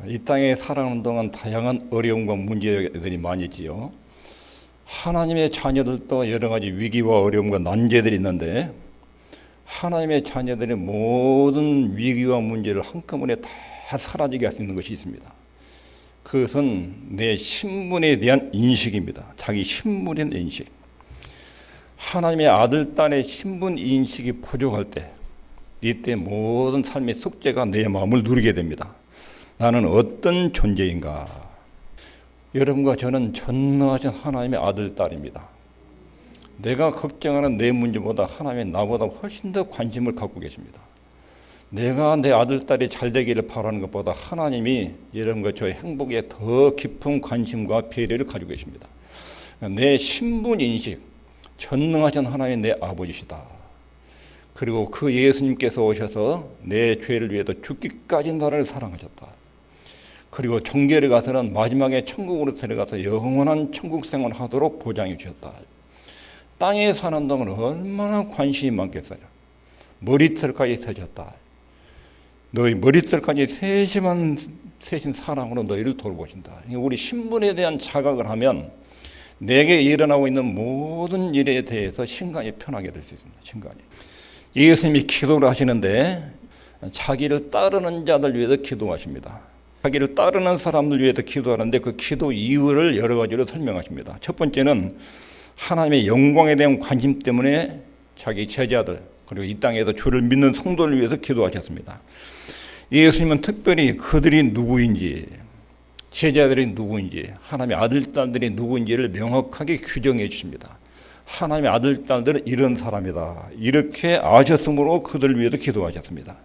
이 땅에 살아가는 동안 다양한 어려움과 문제들이 많이 있지요. 하나님의 자녀들도 여러 가지 위기와 어려움과 난제들이 있는데, 하나님의 자녀들의 모든 위기와 문제를 한꺼번에 다 사라지게 할 수 있는 것이 있습니다. 그것은 내 신분에 대한 인식입니다. 자기 신분에 대한 인식. 하나님의 아들, 딸의 신분 인식이 부족할 때, 이때 모든 삶의 숙제가 내 마음을 누리게 됩니다. 나는 어떤 존재인가? 여러분과 저는 전능하신 하나님의 아들, 딸입니다. 내가 걱정하는 내 문제보다 하나님이 나보다 훨씬 더 관심을 갖고 계십니다. 내가 내 아들, 딸이 잘 되기를 바라는 것보다 하나님이 여러분과 저의 행복에 더 깊은 관심과 배려를 가지고 계십니다. 내 신분 인식, 전능하신 하나님이 내 아버지시다. 그리고 그 예수님께서 오셔서 내 죄를 위해서 죽기까지 나를 사랑하셨다. 그리고 종교에 가서는 마지막에 천국으로 데려가서 영원한 천국 생활을 하도록 보장해 주셨다. 땅에 사는 동안 얼마나 관심이 많겠어요. 머리털까지 세셨다. 너희 머리털까지 세신 사랑으로 너희를 돌보신다. 우리 신분에 대한 자각을 하면 내게 일어나고 있는 모든 일에 대해서 신간이 편하게 될 수 있습니다. 신간이. 예수님이 기도를 하시는데 자기를 따르는 자들 위해서 기도하십니다. 자기를 따르는 사람들 위해서 기도하는데 그 기도 이유를 여러 가지로 설명하십니다. 첫 번째는 하나님의 영광에 대한 관심 때문에 자기 제자들 그리고 이 땅에서 주를 믿는 성도를 위해서 기도하셨습니다. 예수님은 특별히 그들이 누구인지, 제자들이 누구인지, 하나님의 아들, 딸들이 누구인지를 명확하게 규정해 주십니다. 하나님의 아들, 딸들은 이런 사람이다. 이렇게 아셨으므로 그들을 위해서 기도하셨습니다.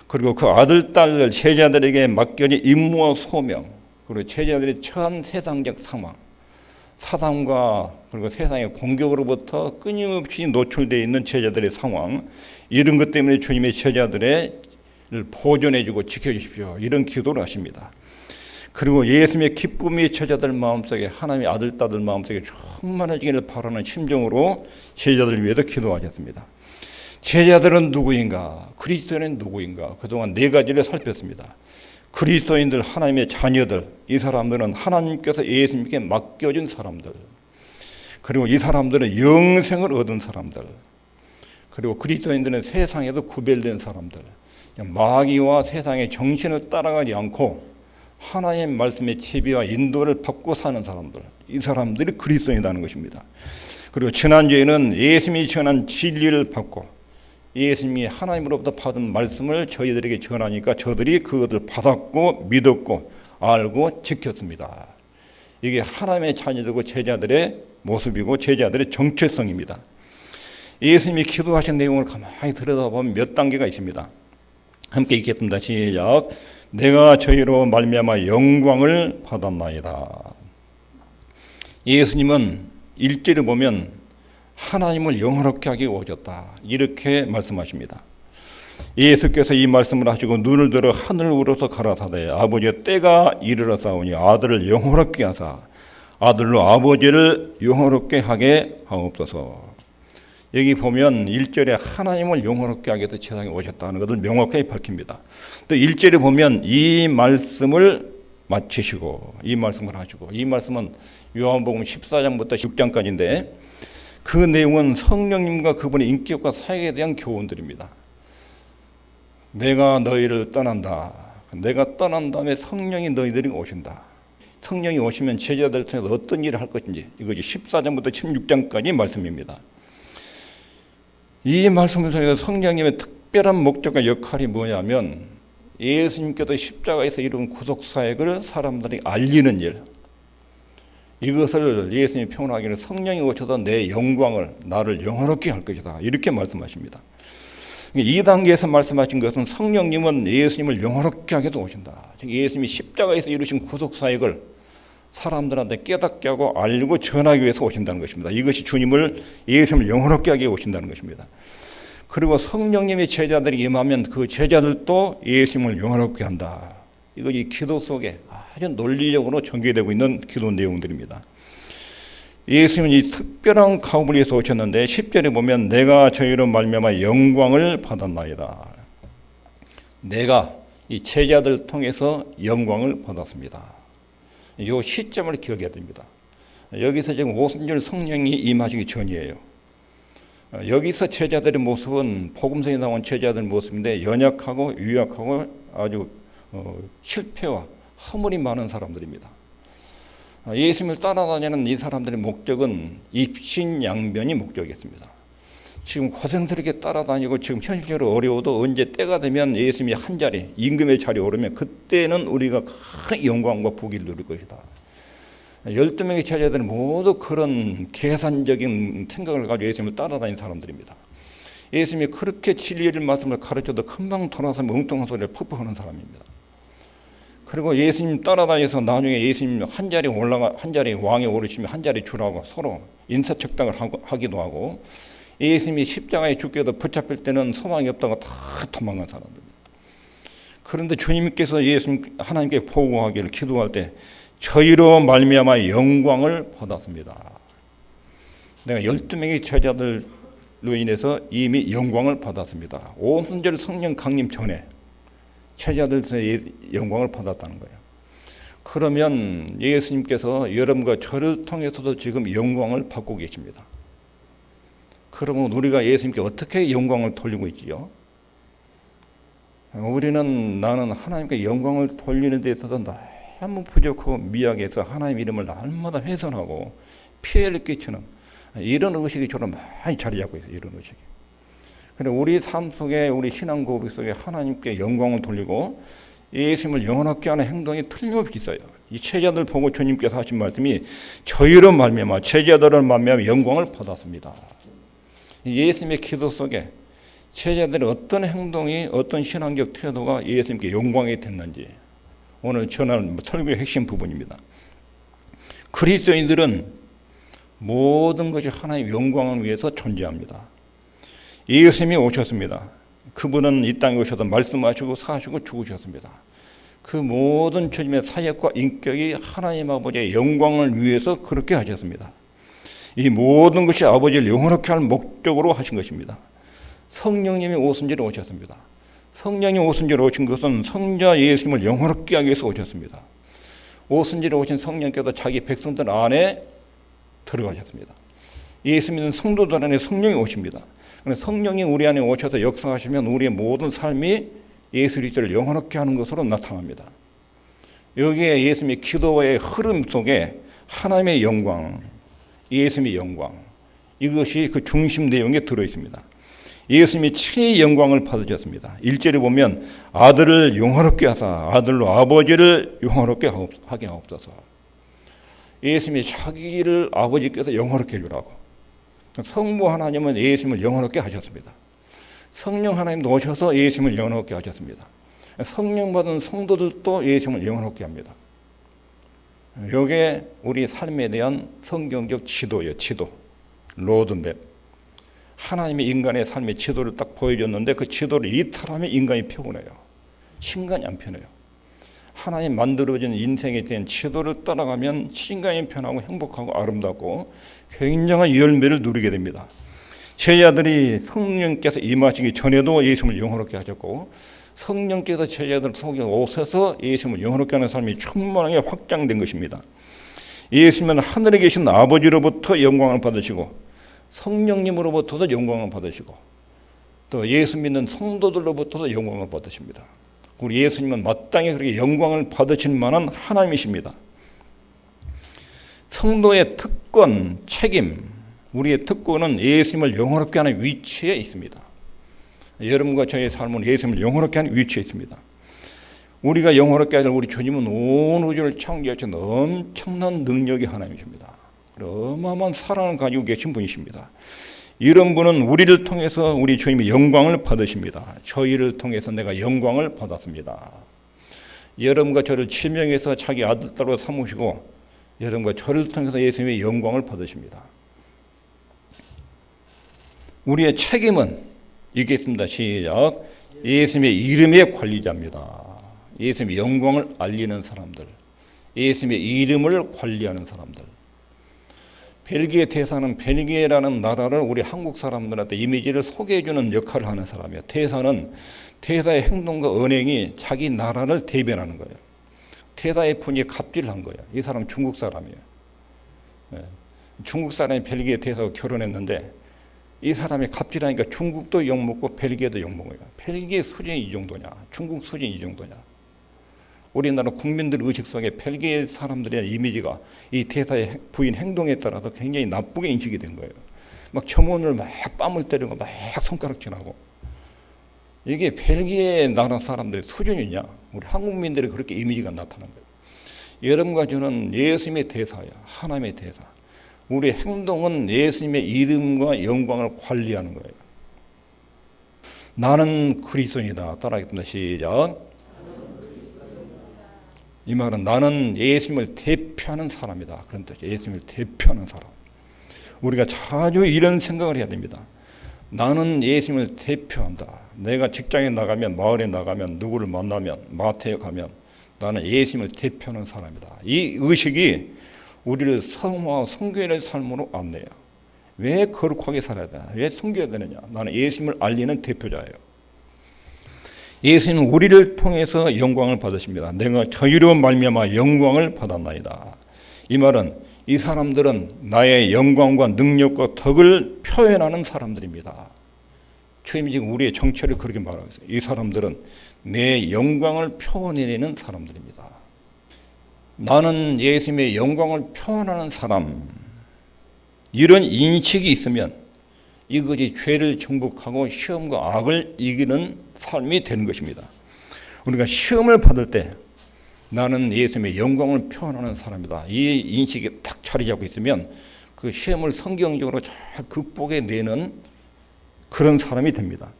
그리고 그 아들, 딸들, 제자들에게 맡겨진 임무와 소명, 그리고 제자들이 처한 세상적 상황, 사단과 그리고 세상의 공격으로부터 끊임없이 노출되어 있는 제자들의 상황, 이런 것 때문에 주님의 제자들을 보존해주고 지켜주십시오. 이런 기도를 하십니다. 그리고 예수님의 기쁨이 제자들 마음속에, 하나님의 아들, 딸들 마음속에 충만해지기를 바라는 심정으로 제자들을 위해서 기도하셨습니다. 제자들은 누구인가? 그리스도인은 누구인가? 그동안 네 가지를 살폈습니다. 그리스도인들, 하나님의 자녀들, 이 사람들은 하나님께서 예수님께 맡겨준 사람들, 그리고 이 사람들은 영생을 얻은 사람들, 그리고 그리스도인들은 세상에서 구별된 사람들, 마귀와 세상의 정신을 따라가지 않고 하나님의 말씀의 지배와 인도를 받고 사는 사람들, 이 사람들이 그리스도인이라는 것입니다. 그리고 지난주에는 예수님이 전한 진리를 받고 예수님이 하나님으로부터 받은 말씀을 저희들에게 전하니까 저들이 그것을 받았고 믿었고 알고 지켰습니다. 이게 하나님의 자녀들과 제자들의 모습이고 제자들의 정체성입니다. 예수님이 기도하신 내용을 가만히 들여다보면 몇 단계가 있습니다. 함께 읽겠습니다. 시작. 내가 저희로 말미암아 영광을 받았나이다. 예수님은 1절에 보면 하나님을 영화롭게 하기 오셨다. 이렇게 말씀하십니다. 예수께서 이 말씀을 하시고 눈을 들어 하늘을 우러서 가라사대 아버지의 때가 이르렀사오니 아들을 영화롭게 하사 아들로 아버지를 영화롭게 하게 하옵소서. 여기 보면 1절에 하나님을 영화롭게 하기 위해서 세상에 오셨다는 것을 명확하게 밝힙니다. 또 1절에 보면 이 말씀을 마치시고 이 말씀을 하시고, 이 말씀은 요한복음 14장부터 6장까지인데 그 내용은 성령님과 그분의 인격과 사역에 대한 교훈들입니다. 내가 너희를 떠난다. 내가 떠난 다음에 성령이 너희들이 오신다. 성령이 오시면 제자들 통해서 어떤 일을 할 것인지, 이것이 14장부터 16장까지 말씀입니다. 이 말씀을 통해서 성령님의 특별한 목적과 역할이 뭐냐면 예수님께서 십자가에서 이룬 구속사역을 사람들이 알리는 일, 이것을 예수님이 표현하기를 성령이 오셔서 내 영광을, 나를 영화롭게 할 것이다. 이렇게 말씀하십니다. 2단계에서 말씀하신 것은 성령님은 예수님을 영화롭게 하게도 오신다. 즉 예수님이 십자가에서 이루신 구속사역을 사람들한테 깨닫게 하고 알리고 전하기 위해서 오신다는 것입니다. 이것이 주님을, 예수님을 영화롭게 하게 오신다는 것입니다. 그리고 성령님의 제자들이 임하면 그 제자들도 예수님을 영화롭게 한다. 이것이 기도 속에 아주 논리적으로 전개되고 있는 기도 내용들입니다. 예수님은 이 특별한 가업을 위해서 오셨는데 10절에 보면 내가 저희로 말미암아 영광을 받았나이다. 내가, 이 제자들 통해서 영광을 받았습니다. 이 시점을 기억해야 됩니다. 여기서 지금 오순절 성령이 임하시기 전이에요. 여기서 제자들의 모습은 복음서에 나온 제자들 모습인데 연약하고 유약하고 아주 실패와 허물이 많은 사람들입니다. 예수님을 따라다니는 이 사람들의 목적은 입신양변이 목적이었습니다. 지금 고생스럽게 따라다니고 지금 현실적으로 어려워도 언제 때가 되면 예수님이 한 자리, 임금의 자리에 오르면 그때는 우리가 큰 영광과 복을 누릴 것이다. 12명의 제자들은 모두 그런 계산적인 생각을 가지고 예수님을 따라다니는 사람들입니다. 예수님이 그렇게 진리의 말씀을 가르쳐도 금방 돌아서 엉뚱한 소리를 퍽퍽 하는 사람입니다. 그리고 예수님 따라다녀서 나중에 예수님 한 자리 왕에 오르시면 한 자리 주라고 서로 인사척당을 하기도 하고, 예수님이 십자가에 죽게도 붙잡힐 때는 소망이 없다고 다 도망간 사람들입니다. 그런데 주님께서 하나님께 보고하기를 기도할 때 저희로 말미암아 영광을 받았습니다. 내가 12명의 제자들로 인해서 이미 영광을 받았습니다. 오순절 성령 강림 전에 제자들의 영광을 받았다는 거예요. 그러면 예수님께서 여러분과 저를 통해서도 지금 영광을 받고 계십니다. 그러면 우리가 예수님께 어떻게 영광을 돌리고 있지요? 나는 하나님께 영광을 돌리는 데 있어서 너무 부족하고 미약해서 하나님 이름을 날마다 훼손하고 피해를 끼치는 이런 의식이 저는 많이 자리 잡고 있어요. 이런 의식이. 그런데 우리 삶 속에, 우리 신앙 고백 속에 하나님께 영광을 돌리고 예수님을 영원하게 하는 행동이 틀림없이 있어요. 이 제자들 보고 주님께서 하신 말씀이 저희로 말미암아 제자들을 말미암아 영광을 받았습니다. 예수님의 기도 속에 제자들의 어떤 행동이, 어떤 신앙적 태도가 예수님께 영광이 됐는지 오늘 전할 설교의 핵심 부분입니다. 그리스도인들은 모든 것이 하나님의 영광을 위해서 존재합니다. 예수님이 오셨습니다. 그분은 이 땅에 오셔서 말씀하시고 사시고 죽으셨습니다. 그 모든 주님의 사역과 인격이 하나님 아버지의 영광을 위해서 그렇게 하셨습니다. 이 모든 것이 아버지를 영원하게 할 목적으로 하신 것입니다. 성령님이 오순절에 오셨습니다. 성령이 오순절에 오신 것은 성자 예수님을 영원하게 하기 위해서 오셨습니다. 오순절에 오신 성령께서 자기 백성들 안에 들어가셨습니다. 예수 믿는 성도들 안에 성령이 오십니다. 성령이 우리 안에 오셔서 역사하시면 우리의 모든 삶이 예수 그리스도를 영원하게 하는 것으로 나타납니다. 여기에 예수님의 기도의 흐름 속에 하나님의 영광, 예수님의 영광, 이것이 그 중심 내용에 들어있습니다. 예수님이 친히 영광을 받으셨습니다. 1절에 보면 아들을 영원하게 하사 아들로 아버지를 영원하게 하게 하옵소서. 예수님이 자기를 아버지께서 영원하게 해주라고. 성부 하나님은 예수님을 영원하게 하셨습니다. 성령 하나님도 오셔서 예수님을 영원하게 하셨습니다. 성령 받은 성도들도 예수님을 영원하게 합니다. 이게 우리 삶에 대한 성경적 지도예요. 지도, 로드맵. 하나님이 인간의 삶의 지도를 딱 보여줬는데 그 지도를 이탈하면 인간이 피곤해요. 신간이 안 편해요. 하나님 만들어진 인생에 대한 지도를 따라가면 신간이 편하고 행복하고 아름답고 굉장한 열매를 누리게 됩니다. 제자들이 성령께서 임하시기 전에도 예수님을 영원하게 하셨고 성령께서 제자들 속에 오셔서 예수님을 영원하게 하는 삶이 충만하게 확장된 것입니다. 예수님은 하늘에 계신 아버지로부터 영광을 받으시고 성령님으로부터도 영광을 받으시고 또 예수 믿는 성도들로부터도 영광을 받으십니다. 우리 예수님은 마땅히 그렇게 영광을 받으실 만한 하나님이십니다. 성도의 특권, 책임, 우리의 특권은 예수님을 영원하게 하는 위치에 있습니다. 여러분과 저의 삶은 예수님을 영원하게 하는 위치에 있습니다. 우리가 영원하게 하실 우리 주님은 온 우주를 창조하신 엄청난 능력의 하나님이십니다. 어마어마한 사랑을 가지고 계신 분이십니다. 이런 분은 우리를 통해서 우리 주님이 영광을 받으십니다. 저희를 통해서 내가 영광을 받았습니다. 여러분과 저를 지명해서 자기 아들, 딸로 삼으시고 여러분과 저를 통해서 예수님의 영광을 받으십니다. 우리의 책임은 이게 있습니다. 시작. 예수님의 이름의 관리자입니다. 예수님의 영광을 알리는 사람들, 예수님의 이름을 관리하는 사람들. 벨기에 대사는 벨기에라는 나라를 우리 한국 사람들한테 이미지를 소개해주는 역할을 하는 사람이에요. 대사는 대사의 행동과 언행이 자기 나라를 대변하는 거예요. 대사의 분이 갑질한 거예요. 이 사람 중국 사람이에요. 중국 사람이 벨기에 대사와 결혼했는데 이 사람이 갑질하니까 중국도 욕먹고 벨기에도 욕먹어요. 벨기에 수준이 이 정도냐, 중국 수준이 이 정도냐. 우리나라 국민들 의식 속에 벨기에 사람들의 이미지가 이 대사의 부인 행동에 따라서 굉장히 나쁘게 인식이 된 거예요. 막 점원을 막 뺨을 때리고 막 손가락질하고. 이게 벨기에 나라 사람들의 수준이냐? 우리 한국민들이 그렇게 이미지가 나타난 거예요. 여러분과 저는 예수님의 대사예요. 하나님의 대사. 우리 행동은 예수님의 이름과 영광을 관리하는 거예요. 나는 그리스도인이다. 따라하겠습니다. 시작. 이 말은 나는 예수님을 대표하는 사람이다. 그런 뜻이에요. 예수님을 대표하는 사람. 우리가 자주 이런 생각을 해야 됩니다. 나는 예수님을 대표한다. 내가 직장에 나가면, 마을에 나가면, 누구를 만나면, 마트에 가면 나는 예수님을 대표하는 사람이다. 이 의식이 우리를 성화와 성교의 삶으로 안내해요. 왜 거룩하게 살아야 되나? 왜 섬겨야 되느냐? 나는 예수님을 알리는 대표자예요. 예수님은 우리를 통해서 영광을 받으십니다. 내가 저희로 말미암아 영광을 받았나이다. 이 말은 이 사람들은 나의 영광과 능력과 덕을 표현하는 사람들입니다. 주님이 지금 우리의 정체를 그렇게 말하고 있어요. 이 사람들은 내 영광을 표현해내는 사람들입니다. 나는 예수님의 영광을 표현하는 사람, 이런 인식이 있으면 이것이 죄를 정복하고 시험과 악을 이기는 삶이 되는 것입니다. 우리가 시험을 받을 때 나는 예수님의 영광을 표현하는 사람이다. 이 인식이 딱 자리 잡고 있으면 그 시험을 성경적으로 잘 극복해내는 그런 사람이 됩니다.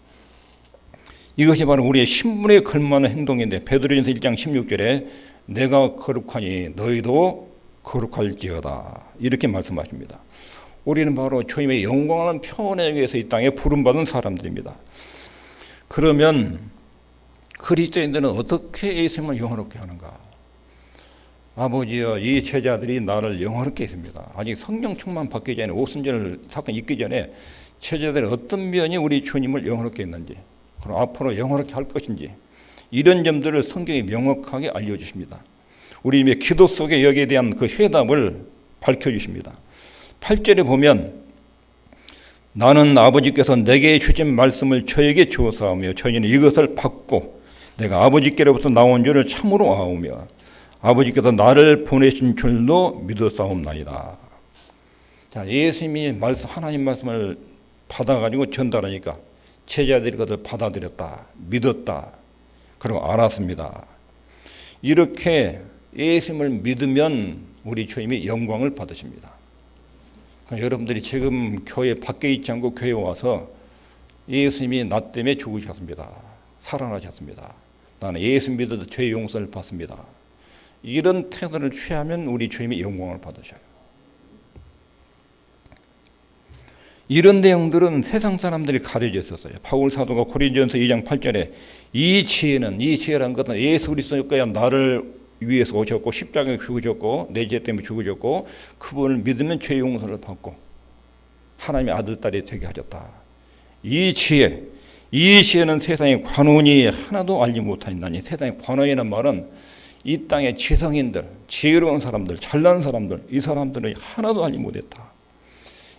이것이 바로 우리의 신분에 걸맞는 행동인데 베드로전서 1장 16절에 내가 거룩하니 너희도 거룩할지어다 이렇게 말씀하십니다. 우리는 바로 주님의 영광을 표현하기 위해서 이 땅에 부름받은 사람들입니다. 그러면 그리스도인들은 어떻게 예수님을 영화롭게 하는가? 아버지여, 이 제자들이 나를 영화롭게 했습니다. 아직 성령 충만 받기 전에 오순절 사건 있기 전에 제자들의 어떤 면이 우리 주님을 영화롭게 했는지, 그럼 앞으로 영화롭게 할 것인지 이런 점들을 성경이 명확하게 알려주십니다. 우리의 기도 속에 여기에 대한 그 해답을 밝혀주십니다. 8절에 보면 나는 아버지께서 내게 주신 말씀을 저에게 주었사오며 저희는 이것을 받고 내가 아버지께로부터 나온 줄을 참으로 아오며 아버지께서 나를 보내신 줄도 믿었사옵나이다. 자, 예수님이 말씀, 하나님 말씀을 받아가지고 전달하니까 제자들이 그것을 받아들였다, 믿었다, 그리고 알았습니다. 이렇게 예수님을 믿으면 우리 주님이 영광을 받으십니다. 그러니까 여러분들이 지금 교회 밖에 있지 않고 교회에 와서 예수님이 나 때문에 죽으셨습니다. 살아나셨습니다. 나는 예수 믿어도 죄 용서를 받습니다. 이런 태도를 취하면 우리 주님이 영광을 받으셔요. 이런 내용들은 세상 사람들이 가려져 있었어요. 바울 사도가 고린도전서 2장 8절에 이 지혜란 것은 예수 그리스도가 나를 위해서 오셨고 십자가에 죽으셨고 내 죄 때문에 죽으셨고 그분을 믿으면 죄 용서를 받고 하나님의 아들 딸이 되게 하셨다. 이 지혜는 세상의 관원이 하나도 알지 못하였나니. 세상의 관원이라는 말은 이 땅의 지성인들, 지혜로운 사람들, 잘난 사람들, 이 사람들은 하나도 알지 못했다.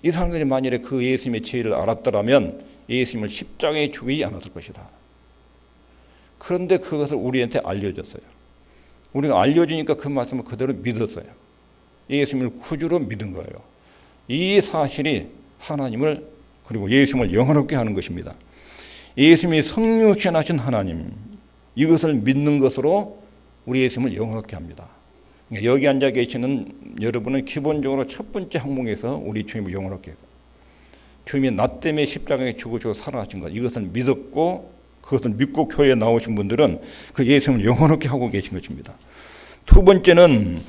이 사람들이 만일에 그 예수님의 지혜를 알았더라면 예수님을 십자가에 죽이지 않았을 것이다. 그런데 그것을 우리한테 알려줬어요. 우리가 알려주니까 그 말씀을 그대로 믿었어요. 예수님을 구주로 믿은 거예요. 이 사실이 하나님을 그리고 예수님을 영화롭게 하는 것입니다. 예수님이 성육신하신 하나님, 이것을 믿는 것으로 우리 예수님을 영화롭게 합니다. 여기 앉아 계시는 여러분은 기본적으로 첫 번째 항목에서 우리 주님을 영화롭게 해서 주님이 나 때문에 십자가에 죽으시고 살아나신 것, 이것을 믿었고 그것을 믿고 교회에 나오신 분들은 그 예수님을 영화롭게 하고 계신 것입니다. 두 번째는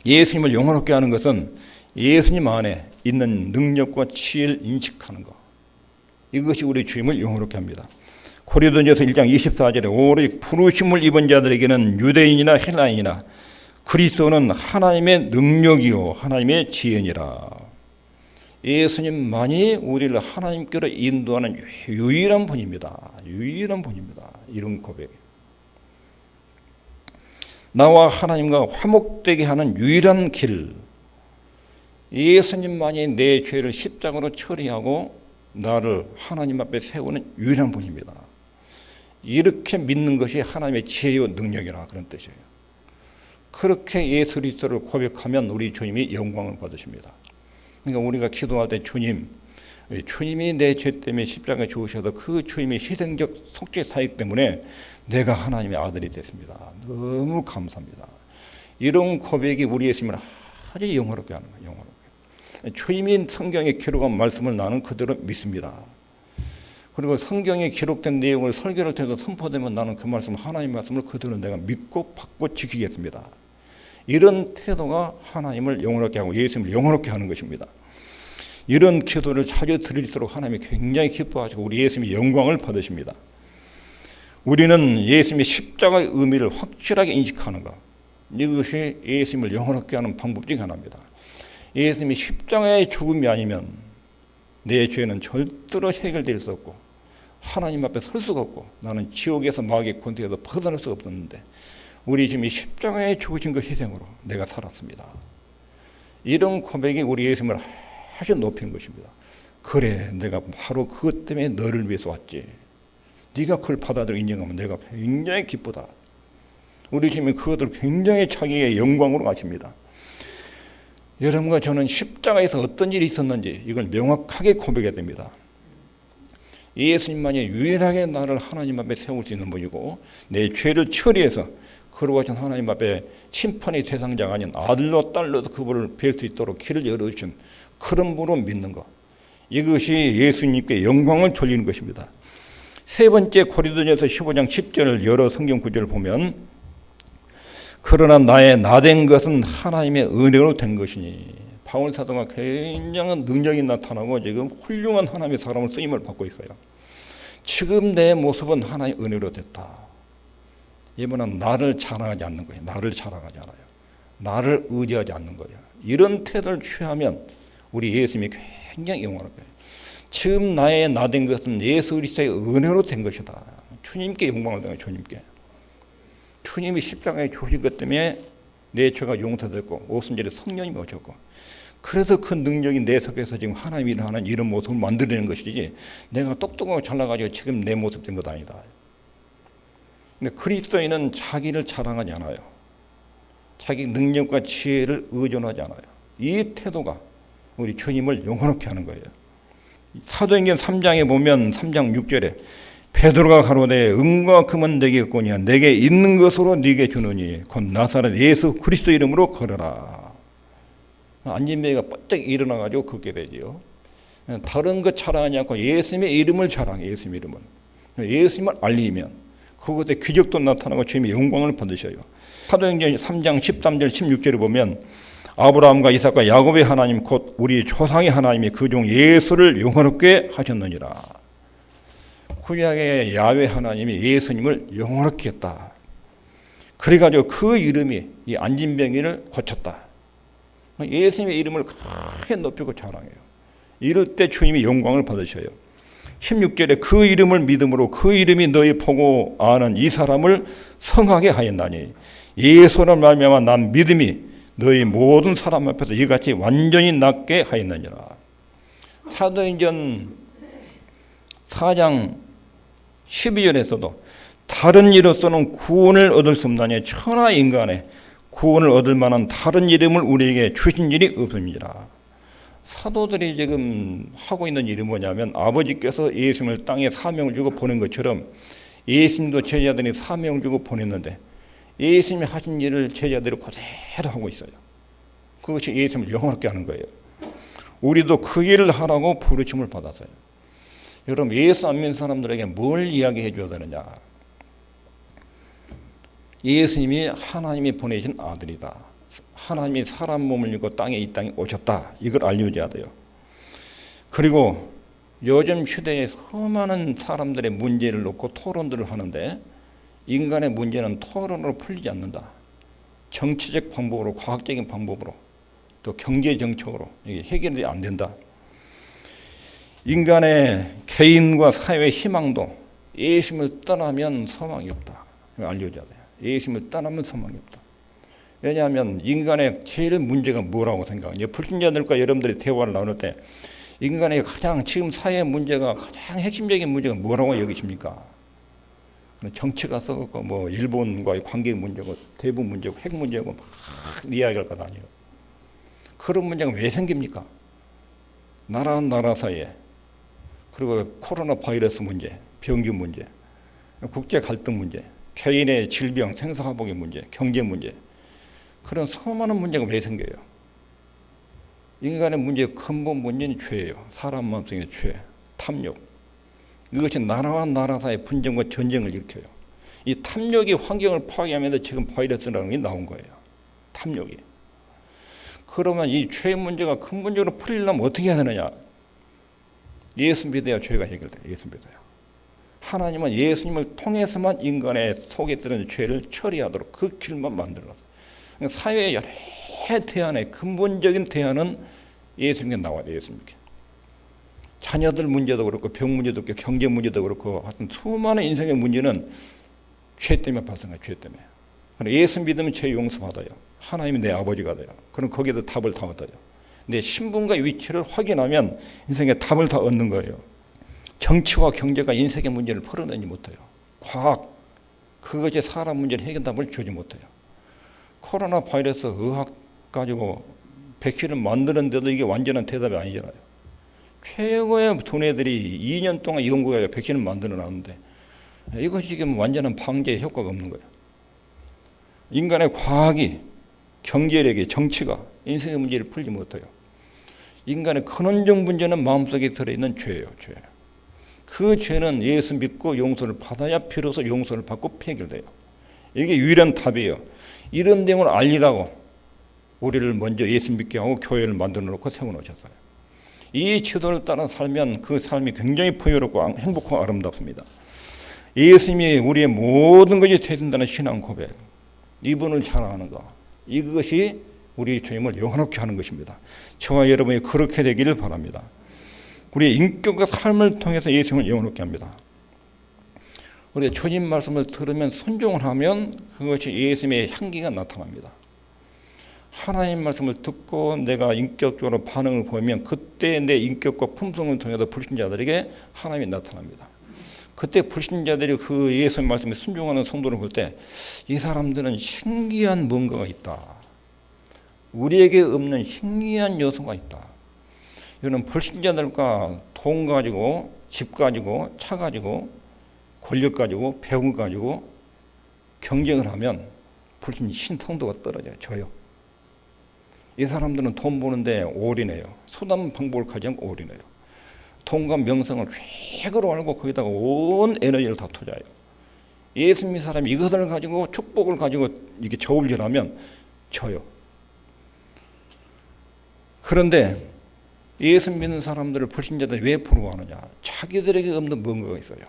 예수님을 영화롭게 하는 것은 예수님 안에 있는 능력과 지혜를 인식하는 것. 이것이 우리 주님을 영화롭게 합니다. 고린도전서 1장 24절에 오직 부르심을 입은 자들에게는 유대인이나 헬라인이나 그리스도는 하나님의 능력이요 하나님의 지혜니라. 예수님만이 우리를 하나님께로 인도하는 유일한 분입니다. 유일한 분입니다. 이런 고백. 나와 하나님과 화목되게 하는 유일한 길. 예수님만이 내 죄를 십자가로 처리하고 나를 하나님 앞에 세우는 유일한 분입니다. 이렇게 믿는 것이 하나님의 지혜와 능력이라 그런 뜻이에요. 그렇게 예수 그리스도를 고백하면 우리 주님이 영광을 받으십니다. 그러니까 우리가 기도할 때 주님이 내 죄 때문에 십자가에 죽으셔서 그 주님의 희생적 속죄 사역 때문에 내가 하나님의 아들이 됐습니다. 너무 감사합니다. 이런 고백이 우리 예수님을 아주 영화롭게 하는 거예요. 영화롭게. 주님이 성경에 기록한 말씀을 나는 그대로 믿습니다. 그리고 성경에 기록된 내용을 설교를 통해서 선포되면 나는 그 말씀, 하나님의 말씀을 그대로 내가 믿고 받고 지키겠습니다. 이런 태도가 하나님을 영원하게 하고 예수님을 영원하게 하는 것입니다. 이런 기도를 자주 드릴수록 하나님이 굉장히 기뻐하시고 우리 예수님이 영광을 받으십니다. 우리는 예수님의 십자가의 의미를 확실하게 인식하는 것, 이것이 예수님을 영원하게 하는 방법 중 하나입니다. 예수님이 십자가의 죽음이 아니면 내 죄는 절대로 해결될 수 없고 하나님 앞에 설 수가 없고 나는 지옥에서 마귀의 권세에서 벗어날 수가 없었는데 우리 주님이 십자가에 죽으신 그 희생으로 내가 살았습니다. 이런 고백이 우리 예수님을 아주 높인 것입니다. 그래, 내가 바로 그것 때문에 너를 위해서 왔지. 네가 그걸 받아들이고 인정하면 내가 굉장히 기쁘다. 우리 주님이 그것을 굉장히 자기의 영광으로 아십니다. 여러분과 저는 십자가에서 어떤 일이 있었는지 이걸 명확하게 고백해야 됩니다. 예수님만이 유일하게 나를 하나님 앞에 세울 수 있는 분이고 내 죄를 처리해서 거룩하신 하나님 앞에 심판의 대상자가 아닌 아들로 딸로도 그분을 뵐 수 있도록 길을 열어주신 그런 분으로 믿는 것, 이것이 예수님께 영광을 돌리는 것입니다. 세 번째, 고린도전서 15장 10절 여러 성경 구절을 보면 그러나 나의 나된 것은 하나님의 은혜로 된 것이니, 바울 사도가 굉장한 능력이 나타나고 지금 훌륭한 하나님의 사람을 쓰임을 받고 있어요. 지금 내 모습은 하나님의 은혜로 됐다. 이번엔 나를 자랑하지 않는 거예요. 나를 자랑하지 않아요. 나를 의지하지 않는 거예요. 이런 태도를 취하면 우리 예수님이 굉장히 영원할 거예요. 지금 나의 나된 것은 예수 그리스도의 은혜로 된 것이다. 주님께 영광을 드려요. 주님이 십자가에 죽으신 것 때문에 내 죄가 용서됐고 오순절에 성령님이 오셨고, 그래서 그 능력이 내 속에서 지금 하나님이 일하는 이런 모습을 만들어내는 것이지 내가 똑똑하고 잘나가지고 지금 내 모습 된 것 아니다. 근데 그리스도인은 자기를 자랑하지 않아요. 자기 능력과 지혜를 의존하지 않아요. 이 태도가 우리 주님을 영원하게 하는 거예요. 사도행전 3장에 보면 3장 6절에 베드로가 가로되 은과 금은 내게 없거니와 내게 있는 것으로 네게 주노니 곧 나사렛 예수 그리스도 이름으로 걸어라. 안진뱅이가 번쩍 일어나가지고 걷게 되지요. 다른 것 자랑하지 않고 예수님의 이름을 자랑해. 예수님의 이름을. 예수님을 알리면 그곳에 기적도 나타나고 주님의 영광을 받으셔요. 사도행전 3장 13절 16절에 보면 아브라함과 이삭과 야곱의 하나님 곧 우리 조상의 하나님이 그 종 예수를 영원하게 하셨느니라. 구약의 야훼 하나님이 예수님을 영원하게 했다. 그래가지고 그 이름이 이 안진뱅이를 고쳤다. 예수님의 이름을 크게 높이고 자랑해요. 이럴 때 주님이 영광을 받으셔요. 16절에 그 이름을 믿음으로 그 이름이 너희 보고 아는 이 사람을 성하게 하였나니 예수를 말미암아 난 믿음이 너희 모든 사람 앞에서 이같이 완전히 낫게 하였느니라. 사도행전 4장 12절에서도 다른 이로서는 구원을 얻을 수 없나니 천하 인간의 구원을 얻을 만한 다른 이름을 우리에게 주신 일이 없습니다. 사도들이 지금 하고 있는 일이 뭐냐면 아버지께서 예수님을 땅에 사명을 주고 보낸 것처럼 예수님도 제자들이 사명을 주고 보냈는데 예수님이 하신 일을 제자들이 그대로 하고 있어요. 그것이 예수님을 영원하게 하는 거예요. 우리도 그 일을 하라고 부르심을 받았어요. 여러분, 예수 안 믿는 사람들에게 뭘 이야기해 줘야 되느냐? 예수님이 하나님이 보내신 아들이다. 하나님이 사람 몸을 입고 이 땅에 오셨다. 이걸 알려줘야 돼요. 그리고 요즘 시대에 수많은 사람들의 문제를 놓고 토론들을 하는데 인간의 문제는 토론으로 풀리지 않는다. 정치적 방법으로, 과학적인 방법으로, 또 경제 정책으로 이게 해결이 안 된다. 인간의 개인과 사회의 희망도 예수님을 떠나면 소망이 없다. 알려줘야 돼요. 예수님을 떠나면 소망이 없다. 왜냐하면 인간의 제일 문제가 뭐라고 생각해요? 불신자들과 여러분들이 대화를 나눌 때 인간의 가장 지금 사회의 문제가 가장 핵심적인 문제가 뭐라고 여기십니까? 정치가 썩었고 뭐 일본과의 관계 문제고 대북 문제고 핵 문제고 막 이야기할 것 아니에요. 그런 문제가 왜 생깁니까? 나라와 나라 사이에, 그리고 코로나 바이러스 문제, 병균 문제, 국제 갈등 문제, 개인의 질병, 생사화복의 문제, 경제 문제, 그런 수많은 문제가 왜 생겨요? 인간의 문제의 근본 문제는 죄예요. 사람 마음속의 죄, 탐욕. 이것이 나라와 나라 사이의 분쟁과 전쟁을 일으켜요. 이 탐욕이 환경을 파괴하면서 지금 바이러스라는 게 나온 거예요. 탐욕이. 그러면 이 죄 문제가 근본적으로 풀리려면 어떻게 해야 되느냐? 예수 믿어야 죄가 해결돼요. 예수 믿어요. 하나님은 예수님을 통해서만 인간의 속에 들은 죄를 처리하도록 그 길만 만들어놨어요. 그러니까 사회의 여러 대안의 근본적인 대안은 예수님께 나와야 돼요. 예수님께. 자녀들 문제도 그렇고 병 문제도 그렇고 경제 문제도 그렇고 하여튼 수많은 인생의 문제는 죄 때문에 발생해요. 죄 때문에. 그럼 예수 믿으면 죄 용서받아요. 하나님이 내 아버지가 돼요. 그럼 거기에도 답을 다 얻어요. 내 신분과 위치를 확인하면 인생에 답을 다 얻는 거예요. 정치와 경제가 인생의 문제를 풀어내지 못해요. 과학, 그것이 사람 문제를 해결답을 주지 못해요. 코로나 바이러스 의학 가지고 백신을 만드는데도 이게 완전한 대답이 아니잖아요. 최고의 두뇌들이 2년 동안 연구해서 백신을 만들어 놨는데 이것이 지금 완전한 방제에 효과가 없는 거예요. 인간의 과학이, 경제력이, 정치가 인생의 문제를 풀지 못해요. 인간의 근원적 문제는 마음속에 들어있는 죄예요. 죄. 그 죄는 예수 믿고 용서를 받아야 비로소 용서를 받고 해결돼요. 이게 유일한 답이에요. 이런 내용을 알리라고 우리를 먼저 예수 믿게 하고 교회를 만들어 놓고 세워놓으셨어요. 이 지도를 따라 살면 그 삶이 굉장히 풍요롭고 행복하고 아름답습니다. 예수님이 우리의 모든 것이 되든다는 신앙 고백, 이분을 자랑하는 것, 이것이 우리 주님을 영원하게 하는 것입니다. 저와 여러분이 그렇게 되기를 바랍니다. 우리의 인격과 삶을 통해서 예수님을 영원하게 합니다. 우리가 주님 말씀을 들으면 순종을 하면 그것이 예수님의 향기가 나타납니다. 하나님 말씀을 듣고 내가 인격적으로 반응을 보이면 그때 내 인격과 품성을 통해서 불신자들에게 하나님이 나타납니다. 그때 불신자들이 그 예수님 말씀에 순종하는 성도를 볼 때 이 사람들은 신기한 뭔가가 있다. 우리에게 없는 신기한 요소가 있다. 이거는 불신자들과 돈 가지고, 집 가지고, 차 가지고, 권력 가지고, 배움 가지고 경쟁을 하면 불신 신성도가 떨어져요. 져요. 이 사람들은 돈 버는데 올인해요. 수단 방법을 가지 않고 올인해요. 돈과 명성을 최고로 알고 거기다가 온 에너지를 다 투자해요. 예수 믿는 사람이 이것을 가지고 축복을 가지고 이게 저울질하면 져요. 그런데 예수 믿는 사람들을 불신자들이 왜 부러워하느냐? 자기들에게 없는 뭔가가 있어요.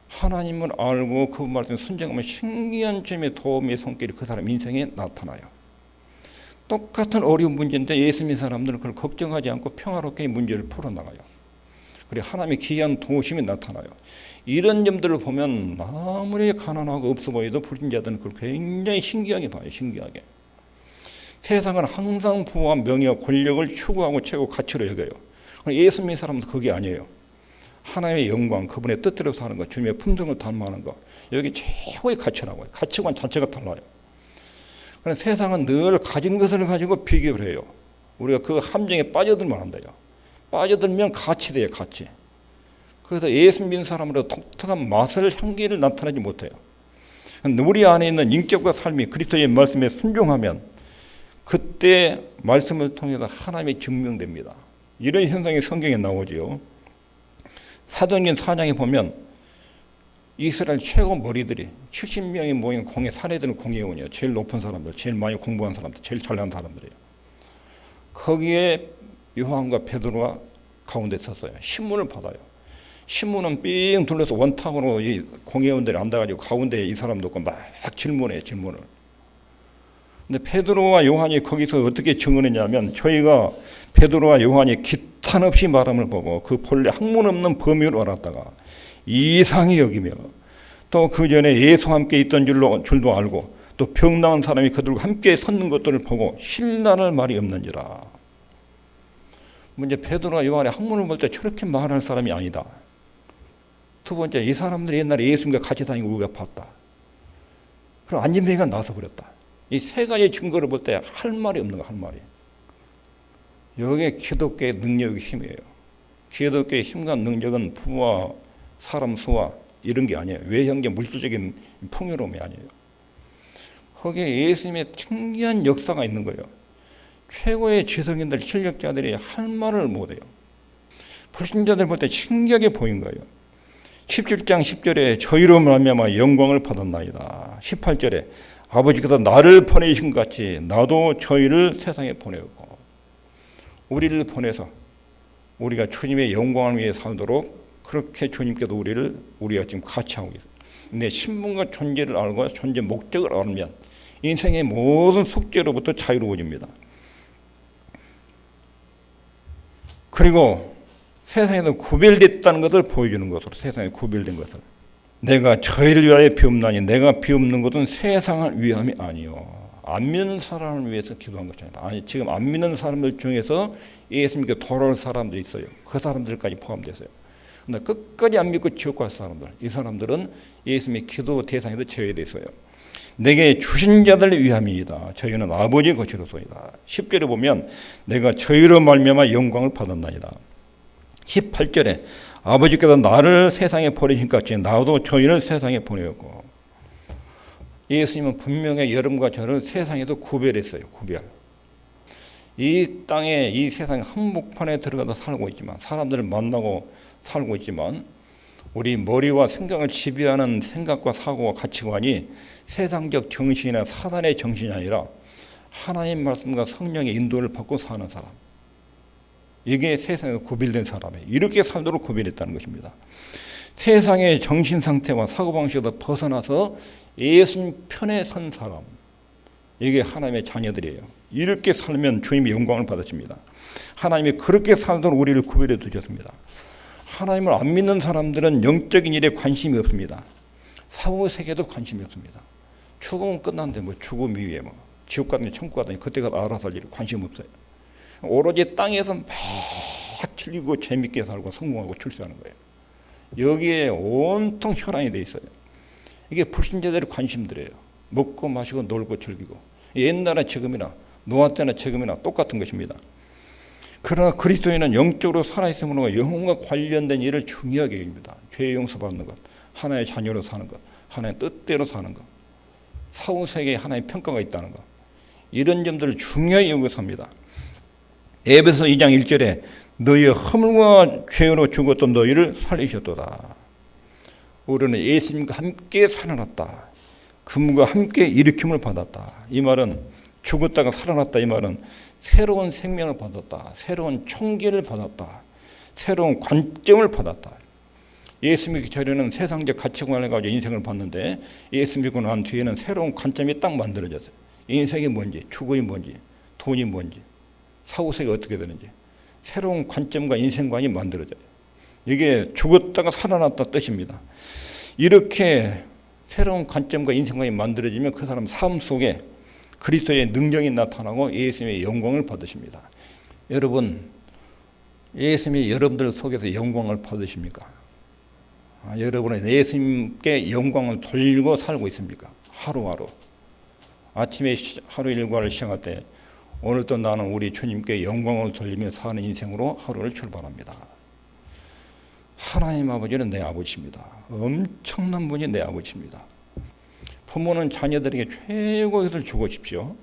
하나님을 알고 그 말씀에 순종하면 신기한 점의 도움의 손길이 그 사람 인생에 나타나요. 똑같은 어려운 문제인데 예수 믿는 사람들은 그걸 걱정하지 않고 평화롭게 문제를 풀어나가요. 그리고 하나님의 기이한 도우심이 나타나요. 이런 점들을 보면 아무리 가난하고 없어 보여도 불신자들은 그걸 굉장히 신기하게 봐요. 신기하게. 세상은 항상 부와 명예와 권력을 추구하고 최고 가치로 여겨요. 예수 믿는 사람도 그게 아니에요. 하나님의 영광, 그분의 뜻대로 사는 것, 주님의 품성을 담아하는 것, 여기 최고의 가치라고 해요. 가치관 자체가 달라요. 그런데 세상은 늘 가진 것을 가지고 비교를 해요. 우리가 그 함정에 빠져들면 안 돼요. 빠져들면 가치 돼요, 가치. 그래서 예수 믿는 사람으로 독특한 맛을, 향기를 나타내지 못해요. 우리 안에 있는 인격과 삶이 그리스도의 말씀에 순종하면 그때 말씀을 통해서 하나님이 증명됩니다. 이런 현상이 성경에 나오지요. 사도행전 4장에 보면 이스라엘 최고 머리들이 70명이 모인 공회, 사내들은 공회원이에요. 제일 높은 사람들, 제일 많이 공부한 사람들, 제일 잘난 사람들이에요. 거기에 요한과 베드로가 가운데 섰어요. 신문을 받아요. 신문은 삥 둘러서 원탁으로 이 공회원들이 앉아가지고 가운데 이 사람 놓고 막 질문해요. 질문을. 근데 베드로와 요한이 거기서 어떻게 증언했냐면 저희가 베드로와 요한이 기탄 없이 말함을 보고 그 본래 학문 없는 범인을 알았다가 이상히 여기며 또 그 전에 예수와 함께 있던 줄도 알고 또 병나은 사람이 그들과 함께 섰는 것들을 보고 신랄할 말이 없는지라. 먼저 베드로와 요한의 학문을 볼 때 저렇게 말할 사람이 아니다. 두 번째, 이 사람들이 옛날에 예수님과 같이 다니고 우리가 봤다. 그럼 안진뱅이가 나서 버렸다. 이 세 가지 증거를 볼 때 할 말이 없는 거, 할 말이. 여기에 기독교의 능력이 힘이에요. 기독교의 힘과 능력은 부와 사람 수와 이런 게 아니에요. 외형적 물질적인 풍요로움이 아니에요. 거기에 예수님의 신기한 역사가 있는 거예요. 최고의 지성인들, 실력자들이 할 말을 못해요. 불신자들 볼 때 신기하게 보인 거예요. 17장 10절에 저희로 말미암아 영광을 받았나이다. 18절에 아버지께서 나를 보내신 것 같이 나도 저희를 세상에 보내었고, 우리를 보내서 우리가 주님의 영광을 위해 살도록 그렇게 주님께도 우리가 지금 같이 하고 있어요. 내 신분과 존재를 알고 존재 목적을 알면 인생의 모든 숙제로부터 자유로워집니다. 그리고 세상에서 구별됐다는 것을 보여주는 것으로, 세상에 구별된 것을. 내가 저희를 위하여 비옵나니 내가 비옵는 것은 세상을 위함이 아니요. 안 믿는 사람을 위해서 기도한 것이 아니다. 아니, 지금 안 믿는 사람들 중에서 예수님께 돌아올 사람들이 있어요. 그 사람들까지 포함됐어요. 근데 끝까지 안 믿고 지옥 갈 사람들, 이 사람들은 예수님의 기도 대상에서 제외되어 있어요. 내게 주신 자들 위함이다. 저희는 아버지 것이로소이다. 10절에 보면 내가 저희로 말미암아 영광을 받았나이다. 18절에 아버지께서 나를 세상에 보내신 것 같이 나도 저희를 세상에 보내었고, 예수님은 분명히 여러분과 저를 세상에도 구별했어요. 구별. 이 땅에, 이 세상 한복판에 들어가서 살고 있지만, 사람들을 만나고 살고 있지만, 우리 머리와 생각을 지배하는 생각과 사고와 가치관이 세상적 정신이나 사단의 정신이 아니라 하나님 말씀과 성령의 인도를 받고 사는 사람, 이게 세상에서 구별된 사람이에요. 이렇게 살도록 구별했다는 것입니다. 세상의 정신 상태와 사고방식에서 벗어나서 예수님 편에 선 사람, 이게 하나님의 자녀들이에요. 이렇게 살면 주님의 영광을 받으십니다. 하나님이 그렇게 살도록 우리를 구별해 두셨습니다. 하나님을 안 믿는 사람들은 영적인 일에 관심이 없습니다. 사후세계도 관심이 없습니다. 죽으면 끝난데 뭐 죽음 이후에 뭐 지옥 가든지 천국 가든지 그때가 알아서 할 일에 관심 없어요. 오로지 땅에서 막 즐기고 재밌게 살고 성공하고 출세하는 거예요. 여기에 온통 혈안이 돼 있어요. 이게 불신자들의 관심들이에요. 먹고 마시고 놀고 즐기고, 옛날에 지금이나 노아 때나 지금이나 똑같은 것입니다. 그러나 그리스도인은 영적으로 살아있음으로 영혼과 관련된 일을 중요하게 여깁니다. 죄 용서받는 것, 하나의 자녀로 사는 것, 하나의 뜻대로 사는 것, 사후세계에 하나의 평가가 있다는 것, 이런 점들을 중요히 여기서 삽니다. 에베소 2장 1절에 너희의 허물과 죄로 죽었던 너희를 살리셨도다. 우리는 예수님과 함께 살아났다. 그분과 함께 일으킴을 받았다. 이 말은 죽었다가 살아났다. 이 말은 새로운 생명을 받았다. 새로운 총기를 받았다. 새로운 관점을 받았다. 예수 믿기 전에는 세상적 가치관을 가지고 인생을 봤는데 예수 믿고 난 뒤에는 새로운 관점이 딱 만들어졌어요. 인생이 뭔지, 죽음이 뭔지, 돈이 뭔지, 사후세계가 어떻게 되는지 새로운 관점과 인생관이 만들어져요. 이게 죽었다가 살아났다 뜻입니다. 이렇게 새로운 관점과 인생관이 만들어지면 그 사람 삶 속에 그리스도의 능력이 나타나고 예수님의 영광을 받으십니다. 여러분, 예수님이 여러분들 속에서 영광을 받으십니까? 여러분은 예수님께 영광을 돌리고 살고 있습니까? 하루하루. 아침에 하루 일과를 시작할 때 오늘도 나는 우리 주님께 영광을 돌리며 사는 인생으로 하루를 출발합니다. 하나님 아버지는 내 아버지입니다. 엄청난 분이 내 아버지입니다. 부모는 자녀들에게 최고의 것을 주고 싶죠.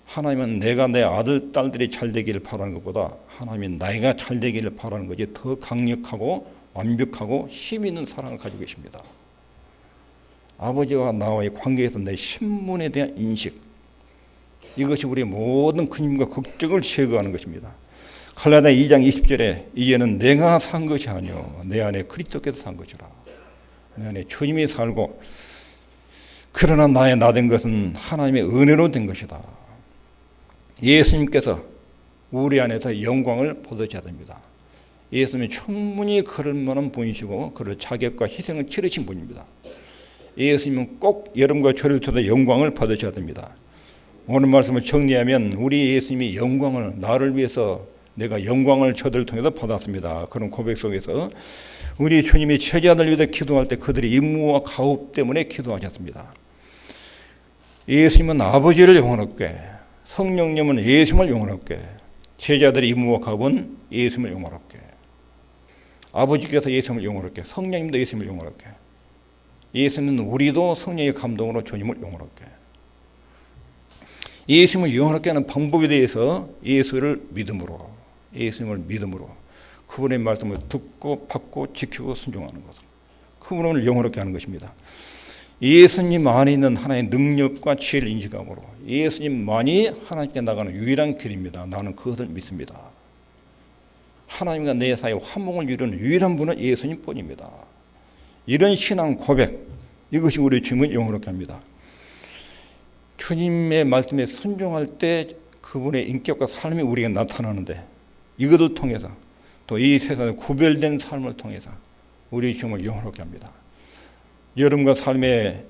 하나님은 내가 내 아들, 딸들이 잘 되기를 바라는 것보다 하나님이 내가 잘 되기를 바라는 것이 더 강력하고 완벽하고 힘 있는 사랑을 가지고 계십니다. 아버지와 나와의 관계에서 내 신분에 대한 인식, 이것이 우리의 모든 근심과 걱정을 제거하는 것입니다. 갈라디아 2장 20절에 이제는 내가 산 것이 아니요 내 안에 그리스도께서 산 것이라. 내 안에 주님이 살고 그러나 나의 나 된 것은 하나님의 은혜로 된 것이다. 예수님께서 우리 안에서 영광을 받으셔야 됩니다. 예수님이 충분히 그럴 만한 분이시고 그럴 자격과 희생을 치르신 분입니다. 예수님은 꼭 여러분과 저를 통해 영광을 받으셔야 됩니다. 오늘 말씀을 정리하면 우리 예수님이 영광을 나를 위해서 내가 영광을 저들을 통해서 받았습니다. 그런 고백 속에서 우리 주님이 제자들 위해 기도할 때 그들의 임무와 가업 때문에 기도하셨습니다. 예수님은 아버지를 영원롭게, 성령님은 예수님을 영원롭게, 제자들의 임무와 가업은 예수님을 영원롭게. 아버지께서 예수님을 영원롭게, 성령님도 예수님을 영원롭게. 예수님은 우리도 성령의 감동으로 주님을 영원롭게. 예수님을 영원롭게 하는 방법에 대해서 예수님을 믿음으로 그분의 말씀을 듣고 받고 지키고 순종하는 것으로 그분을 영원롭게 하는 것입니다. 예수님 안에 있는 하나님의 능력과 지혜를 인식함으로 예수님만이 하나님께 나가는 유일한 길입니다. 나는 그것을 믿습니다. 하나님과 내 사이에 화목을 이루는 유일한 분은 예수님뿐입니다. 이런 신앙 고백, 이것이 우리 주님을 영원롭게 합니다. 주님의 말씀에 순종할 때 그분의 인격과 삶이 우리에게 나타나는데 이것을 통해서 또 이 세상에 구별된 삶을 통해서 우리 주님을 영원롭게 합니다. 여러분과 삶의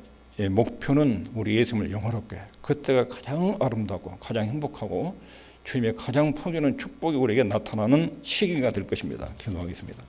목표는 우리 예수님을 영원롭게, 그때가 가장 아름답고 가장 행복하고 주님의 가장 풍요로운 축복이 우리에게 나타나는 시기가 될 것입니다. 기도하겠습니다.